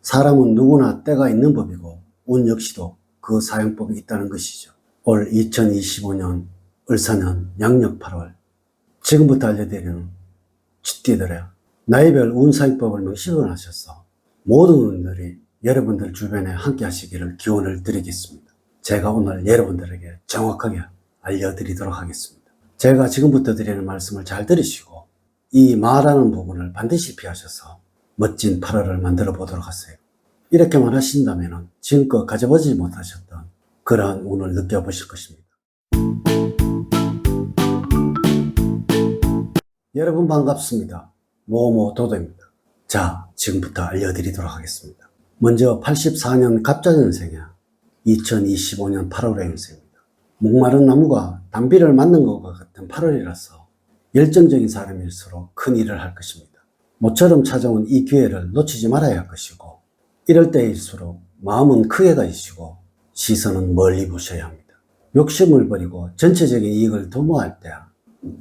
사람은 누구나 때가 있는 법이고 운 역시도 그 사용법이 있다는 것이죠. 올 2025년 을사년 양력 8월 지금부터 알려드리는 쥐띠들의 나이별 운 사용법을 명심을 하셔서 모든 분들이 여러분들 주변에 함께 하시기를 기원을 드리겠습니다. 제가 오늘 여러분들에게 정확하게 알려드리도록 하겠습니다. 제가 지금부터 드리는 말씀을 잘 들으시고 이 말하는 부분을 반드시 피하셔서 멋진 8월을 만들어 보도록 하세요. 이렇게만 하신다면 지금껏 가져보지 못하셨던 그러한 운을 느껴보실 것입니다. 여러분 반갑습니다. 모모도도입니다. 자, 지금부터 알려드리도록 하겠습니다. 먼저 84년 갑자년생에 2025년 8월의 운세입니다. 목마른 나무가 단비를 맞는 것과 같은 8월이라서 열정적인 사람일수록 큰 일을 할 것입니다. 모처럼 찾아온 이 기회를 놓치지 말아야 할 것이고 이럴 때일수록 마음은 크게 가지시고 시선은 멀리 보셔야 합니다. 욕심을 버리고 전체적인 이익을 도모할 때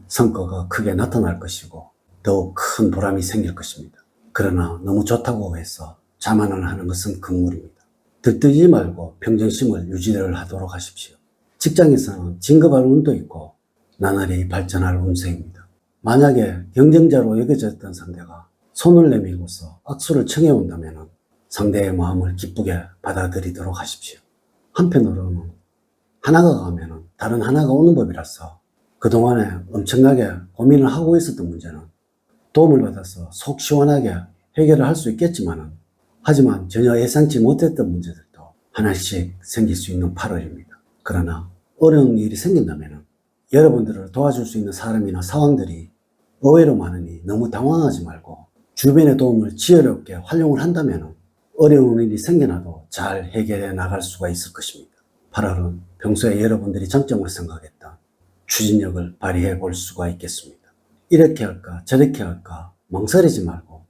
성과가 크게 나타날 것이고 더욱 큰 보람이 생길 것입니다. 그러나 너무 좋다고 해서 자만을 하는 것은 금물입니다. 들뜨지 말고 평정심을 유지를 하도록 하십시오. 직장에서는 진급할 운도 있고 나날이 발전할 운세입니다. 만약에 경쟁자로 여겨졌던 상대가 손을 내밀고서 악수를 청해온다면 상대의 마음을 기쁘게 받아들이도록 하십시오. 한편으로는 하나가 가면 다른 하나가 오는 법이라서 그동안에 엄청나게 고민을 하고 있었던 문제는 도움을 받아서 속 시원하게 해결을 할 수 있겠지만 하지만 전혀 예상치 못했던 문제들도 하나씩 생길 수 있는 8월입니다. 그러나 어려운 일이 생긴다면 여러분들을 도와줄 수 있는 사람이나 상황들이 의외로 많으니 너무 당황하지 말고 주변의 도움을 지혜롭게 활용을 한다면 어려운 일이 생겨나도 잘 해결해 나갈 수가 있을 것입니다. 8월은 평소에 여러분들이 장점으로 생각했던 추진력을 발휘해 볼 수가 있겠습니다. 이렇게 할까 저렇게 할까 망설이지 말고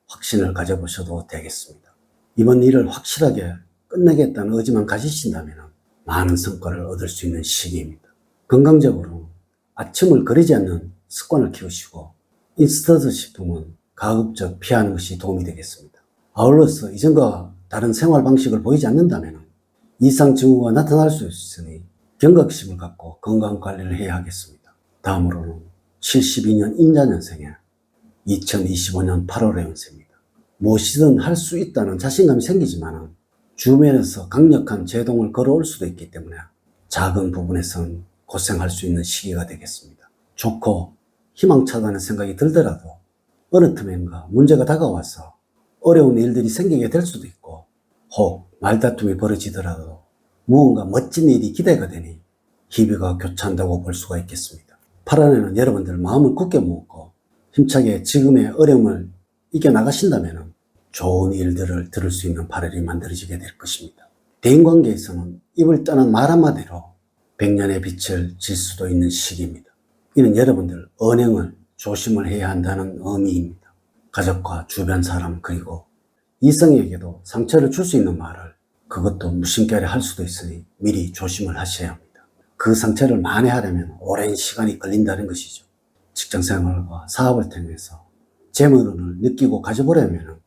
확신을 가져보셔도 되겠습니다. 이번 일을 확실하게 끝내겠다는 의지만 가지신다면 많은 성과를 얻을 수 있는 시기입니다. 건강적으로 아침을 거르지 않는 습관을 키우시고 인스턴트 식품은 가급적 피하는 것이 도움이 되겠습니다. 아울러서 이전과 다른 생활 방식을 보이지 않는다면 이상 징후가 나타날 수 있으니 경각심을 갖고 건강관리를 해야 하겠습니다. 다음으로는 72년 인자년생에 2025년 8월의 운세입니다. 무엇이든 할 수 있다는 자신감이 생기지만 주변에서 강력한 제동을 걸어올 수도 있기 때문에 작은 부분에선 고생할 수 있는 시기가 되겠습니다. 좋고 희망차다는 생각이 들더라도 어느 틈엔가 문제가 다가와서 어려운 일들이 생기게 될 수도 있고 혹 말다툼이 벌어지더라도 무언가 멋진 일이 기대가 되니 희비가 교차한다고 볼 수가 있겠습니다. 8월에는 여러분들 마음을 굳게 먹고 힘차게 지금의 어려움을 이겨나가신다면 좋은 일들을 들을 수 있는 8월이 만들어지게 될 것입니다. 대인관계에서는 입을 떠난 말 한마디로 100년의 빛을 질 수도 있는 시기입니다. 이는 여러분들 언행을 조심을 해야 한다는 의미입니다. 가족과 주변 사람 그리고 이성에게도 상처를 줄 수 있는 말을 그것도 무심결에 할 수도 있으니 미리 조심을 하셔야 합니다. 그 상처를 만회하려면 오랜 시간이 걸린다는 것이죠. 직장생활과 사업을 통해서 재물운을 느끼고 가져보려면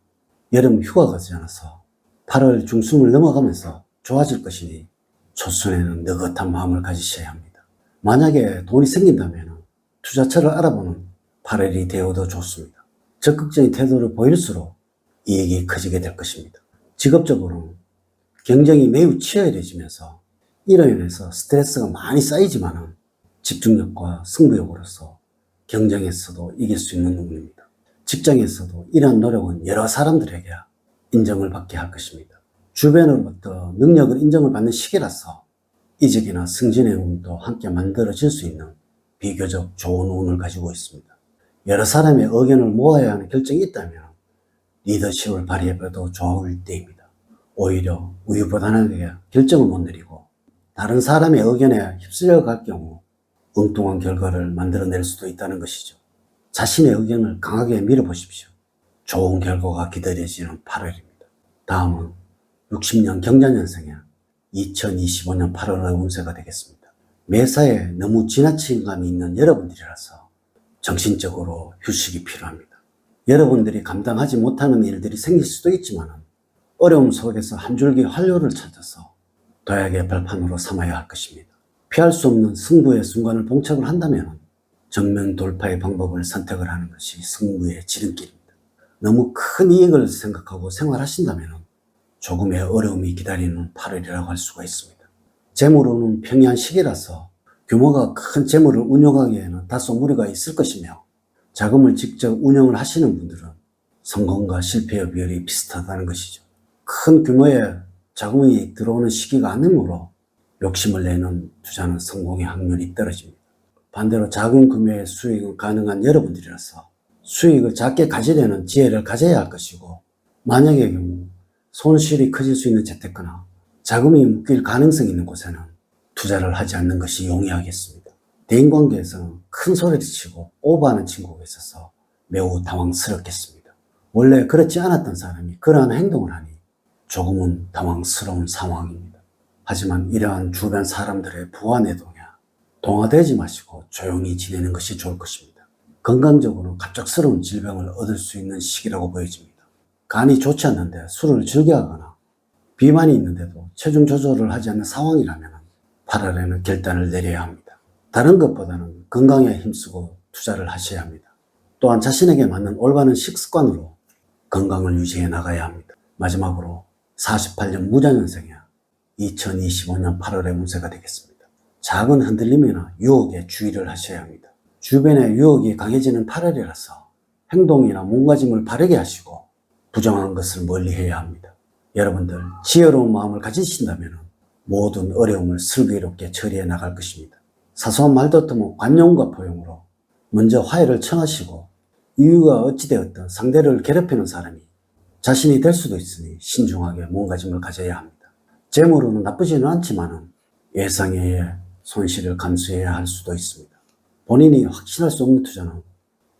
여름 휴가가 지나서 8월 중순을 넘어가면서 좋아질 것이니 초순에는 느긋한 마음을 가지셔야 합니다. 만약에 돈이 생긴다면 투자처를 알아보는 8월이 되어도 좋습니다. 적극적인 태도를 보일수록 이익이 커지게 될 것입니다. 직업적으로는 경쟁이 매우 치열해지면서 이로 인해서 스트레스가 많이 쌓이지만 집중력과 승부욕으로서 경쟁에서도 이길 수 있는 운입니다. 직장에서도 이러한 노력은 여러 사람들에게 인정을 받게 할 것입니다. 주변으로부터 능력을 인정을 받는 시기라서 이직이나 승진의 운도 함께 만들어질 수 있는 비교적 좋은 운을 가지고 있습니다. 여러 사람의 의견을 모아야 하는 결정이 있다면 리더십을 발휘해봐도 좋을 때입니다. 오히려 우유부단하게 결정을 못 내리고 다른 사람의 의견에 휩쓸려 갈 경우 엉뚱한 결과를 만들어낼 수도 있다는 것이죠. 자신의 의견을 강하게 밀어보십시오. 좋은 결과가 기다려지는 8월입니다. 다음은 60년 경자년생에 2025년 8월의 운세가 되겠습니다. 매사에 너무 지나친 감이 있는 여러분들이라서 정신적으로 휴식이 필요합니다. 여러분들이 감당하지 못하는 일들이 생길 수도 있지만 어려움 속에서 한 줄기 활로를 찾아서 도약의 발판으로 삼아야 할 것입니다. 피할 수 없는 승부의 순간을 봉착을 한다면 정면 돌파의 방법을 선택을 하는 것이 승부의 지름길입니다. 너무 큰 이익을 생각하고 생활하신다면 조금의 어려움이 기다리는 8월이라고 할 수가 있습니다. 재물운은 평이한 시기라서 규모가 큰 재물을 운용하기에는 다소 무리가 있을 것이며 자금을 직접 운영을 하시는 분들은 성공과 실패의 비율이 비슷하다는 것이죠. 큰 규모의 자금이 들어오는 시기가 아니므로 욕심을 내는 투자는 성공의 확률이 떨어집니다. 반대로 작은 규모의 수익은 가능한 여러분들이라서 수익을 작게 가지려는 지혜를 가져야 할 것이고, 만약의 경우 손실이 커질 수 있는 재테크나 자금이 묶일 가능성이 있는 곳에는 투자를 하지 않는 것이 용이하겠습니다. 대인관계에서는 큰 소리를 치고 오버하는 친구가 있어서 매우 당황스럽겠습니다. 원래 그렇지 않았던 사람이 그러한 행동을 하니 조금은 당황스러운 상황입니다. 하지만 이러한 주변 사람들의 부안해동에 동화되지 마시고 조용히 지내는 것이 좋을 것입니다. 건강적으로 갑작스러운 질병을 얻을 수 있는 시기라고 보여집니다. 간이 좋지 않는데 술을 즐겨하거나 비만이 있는데도 체중 조절을 하지 않는 상황이라면 8월에는 결단을 내려야 합니다. 다른 것보다는 건강에 힘쓰고 투자를 하셔야 합니다. 또한 자신에게 맞는 올바른 식습관으로 건강을 유지해 나가야 합니다. 마지막으로 48년 무자년생이야 2025년 8월의 운세가 되겠습니다. 작은 흔들림이나 유혹에 주의를 하셔야 합니다. 주변에 유혹이 강해지는 8월이라서 행동이나 몸가짐을 바르게 하시고 부정한 것을 멀리해야 합니다. 여러분들 지혜로운 마음을 가지신다면 모든 어려움을 슬기롭게 처리해 나갈 것입니다. 사소한 말다툼은 관용과 포용으로 먼저 화해를 청하시고, 이유가 어찌되었든 상대를 괴롭히는 사람이 자신이 될 수도 있으니 신중하게 몸가짐을 가져야 합니다. 재물로는 나쁘지는 않지만 예상외의 손실을 감수해야 할 수도 있습니다. 본인이 확신할 수 없는 투자는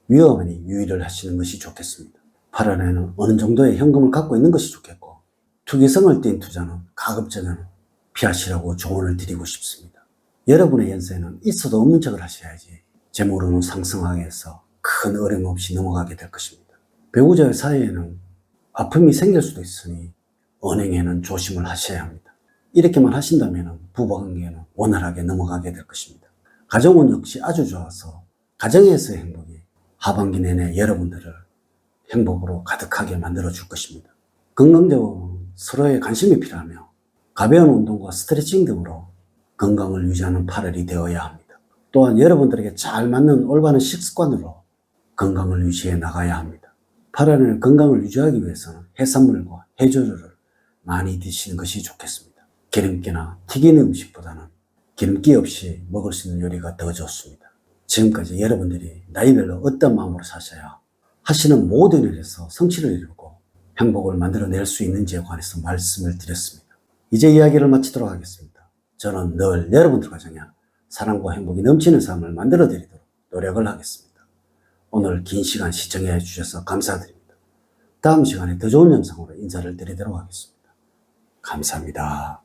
위험하니 유의를 하시는 것이 좋겠습니다. 8월에는 어느 정도의 현금을 갖고 있는 것이 좋겠고, 투기성을 띈 투자는 가급적이면 피하시라고 조언을 드리고 싶습니다. 여러분의 연세는 있어도 없는 척을 하셔야지 재물운은 상승하게 해서 큰 어려움 없이 넘어가게 될 것입니다. 배우자의 사이에는 아픔이 생길 수도 있으니 언행에는 조심을 하셔야 합니다. 이렇게만 하신다면 부부관계는 원활하게 넘어가게 될 것입니다. 가정운 역시 아주 좋아서 가정에서의 행복이 하반기 내내 여러분들을 행복으로 가득하게 만들어 줄 것입니다. 건강적으로 서로의 관심이 필요하며 가벼운 운동과 스트레칭 등으로 건강을 유지하는 8월이 되어야 합니다. 또한 여러분들에게 잘 맞는 올바른 식습관으로 건강을 유지해 나가야 합니다. 8월에는 건강을 유지하기 위해서는 해산물과 해조류를 많이 드시는 것이 좋겠습니다. 기름기나 튀긴 음식보다는 기름기 없이 먹을 수 있는 요리가 더 좋습니다. 지금까지 여러분들이 나이별로 어떤 마음으로 사셔야 하시는 모든 일에서 성취를 이루고 행복을 만들어낼 수 있는지에 관해서 말씀을 드렸습니다. 이제 이야기를 마치도록 하겠습니다. 저는 늘 여러분들 가정에 사랑과 행복이 넘치는 삶을 만들어 드리도록 노력을 하겠습니다. 오늘 긴 시간 시청해 주셔서 감사드립니다. 다음 시간에 더 좋은 영상으로 인사를 드리도록 하겠습니다. 감사합니다.